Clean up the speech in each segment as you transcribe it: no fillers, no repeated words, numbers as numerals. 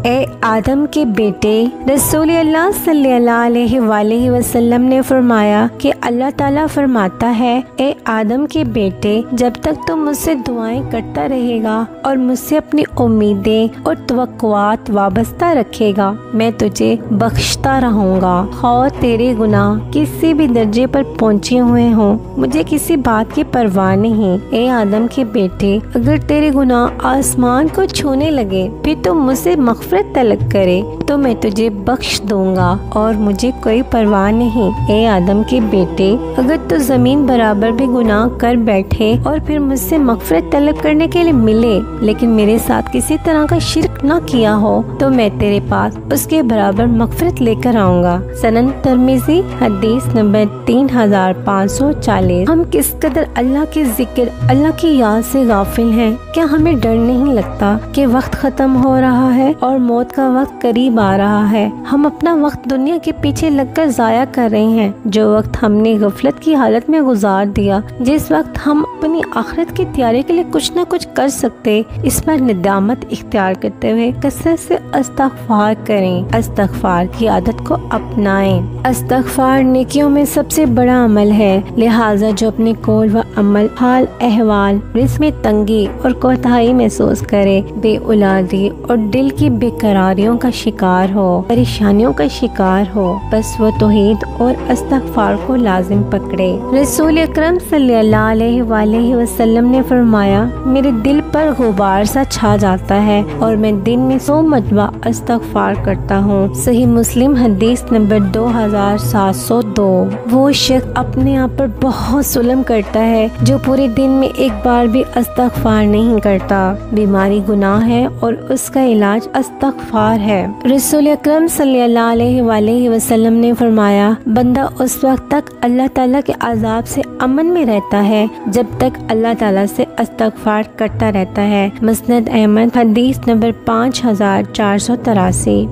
ए आदम के बेटे, रसूल अल्लाह सल्लल्लाहु अलैहि वसल्लम ने फरमाया कि अल्लाह ताला फरमाता है, ए आदम के बेटे, जब तक तुम मुझसे दुआएं करता रहेगा और मुझसे अपनी उम्मीदें और तवक्कुआत वाबस्ता रखेगा, मैं तुझे बख्शता रहूँगा। और तेरे गुनाह किसी भी दर्जे पर पहुँचे हुए हों, मुझे किसी बात की परवाह नहीं। ए आदम के बेटे, अगर तेरे गुनाह आसमान को छूने लगे फिर तुम मुझसे मग़फ़िरत तलब करे तो मैं तुझे बख्श दूंगा और मुझे कोई परवाह नहीं। ए आदम के बेटे, अगर तू जमीन बराबर भी गुनाह कर बैठे और फिर मुझसे मग़फ़िरत तलब करने के लिए मिले लेकिन मेरे साथ किसी तरह का शिर्क न किया हो तो मैं तेरे पास उसके बराबर मग़फ़िरत लेकर आऊँगा। सनन तिर्मिज़ी हदीस नंबर 3540। हम किस कदर अल्लाह के जिक्र, अल्लाह की याद से गाफिल हैं। क्या हमें डर नहीं लगता कि वक्त खत्म हो रहा है और मौत का वक्त करीब आ रहा है? हम अपना वक्त दुनिया के पीछे लगकर जाया कर रहे हैं। जो वक्त हमने गफलत की हालत में गुजार दिया, जिस वक्त हम अपनी आखिरत की तैयारी के लिए कुछ न कुछ कर सकते, इस पर निदामत इख्तियार करते हुए कसरत से इस्तग़फ़ार करें। इस्तग़फ़ार की आदत को अपनाएं। इस्तग़फ़ार नेकियों में सबसे बड़ा अमल है, लिहाजा जो अपने कौल व अमल, हाल अहवाल, रिज़्क़ में तंगी और कोताही महसूस करे, बेऔलादी और दिल की बेकरारियों का शिकार हो, परेशानियों का शिकार हो, बस वो तौहीद और इस्तग़फ़ार को लाजिम पकड़े। रसूल अकरम सल्लल्लाहु अलैहि वसल्लम ने फरमाया, मेरे दिल पर गुबार सा छा जाता है और मैं दिन में 100 मरतबा इस्तग़फ़ार करता हूँ। सही मुस्लिम हदीस नंबर 2702। वो शख्स अपने आप पर बहुत जुल्म करता है जो पूरे दिन में एक बार भी इस्तग़फ़ार नहीं करता। बीमारी गुनाह है और उसका इलाज इस्तग़फ़ार है। रसूल अकरम सल्लल्लाहु अलैहि वसल्लम ने फरमाया, बंदा उस वक्त तक अल्लाह ताला के अज़ाब से अमन में रहता है जब तक अल्लाह ताला से इस्तग़फ़ार करता रहता है। मुस्नद अहमद हदीस नंबर 5483।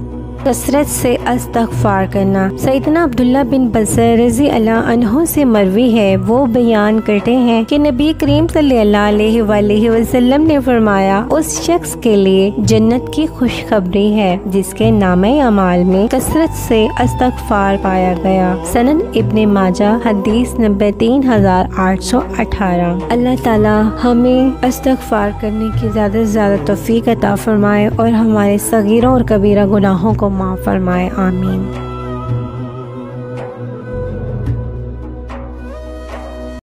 कसरत से इस्तग़फ़ार करना। सैयदना अब्दुल्ला बिन बसर रज़ी अल्लाह अन्हु से मरवी है, वो बयान करते हैं कि नबी करीम सल्लल्लाहु अलैहि वसल्लम ने फरमाया, उस शख्स के लिए जन्नत की खुशखबरी है जिसके नामे अमाल में कसरत से इस्तग़फ़ार पाया गया। सनन इब्ने माजा हदीस नंबर 3818। अल्लाह ताला हमें इस्तग़फ़ार करने की ज़्यादा से ज़्यादा तौफ़ीक़ अता फरमाए और हमारे सगीरा और कबीरा गुनाहों को माफ़ फरमाए। आमीन।